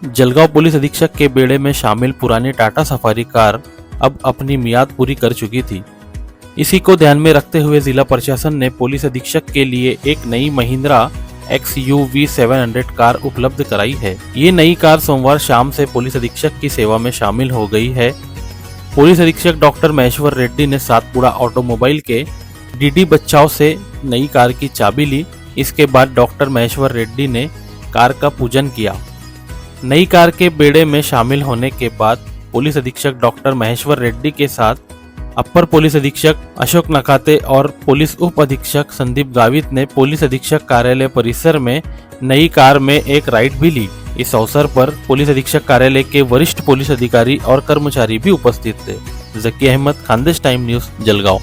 Jalgaon police अधीक्षक के बेड़े में शामिल पुरानी टाटा सफारी कार अब अपनी मियाद पूरी कर चुकी थी। इसी को ध्यान में रखते हुए जिला प्रशासन ने पुलिस अधीक्षक के लिए एक नई महिंद्रा XUV 700 कार उपलब्ध कराई है। ये नई कार सोमवार शाम से पुलिस अधीक्षक की सेवा में शामिल हो गई है। पुलिस अधीक्षक डॉक्टर महेश्वर रेड्डी ने सातपुड़ा ऑटोमोबाइल के डीडी बच्चाओं से नई कार की चाबी ली। इसके बाद डॉक्टर महेश्वर रेड्डी ने कार का पूजन किया। नई कार के बेड़े में शामिल होने के बाद पुलिस अधीक्षक डॉक्टर महेश्वर रेड्डी के साथ अपर पुलिस अधीक्षक अशोक नकाते और पुलिस उप अधीक्षक संदीप गावित ने पुलिस अधीक्षक कार्यालय परिसर में नई कार में एक राइड भी ली। इस अवसर पर पुलिस अधीक्षक कार्यालय के वरिष्ठ पुलिस अधिकारी और कर्मचारी भी उपस्थित थे। जकी अहमद, खानदेश टाइम न्यूज़, जलगांव।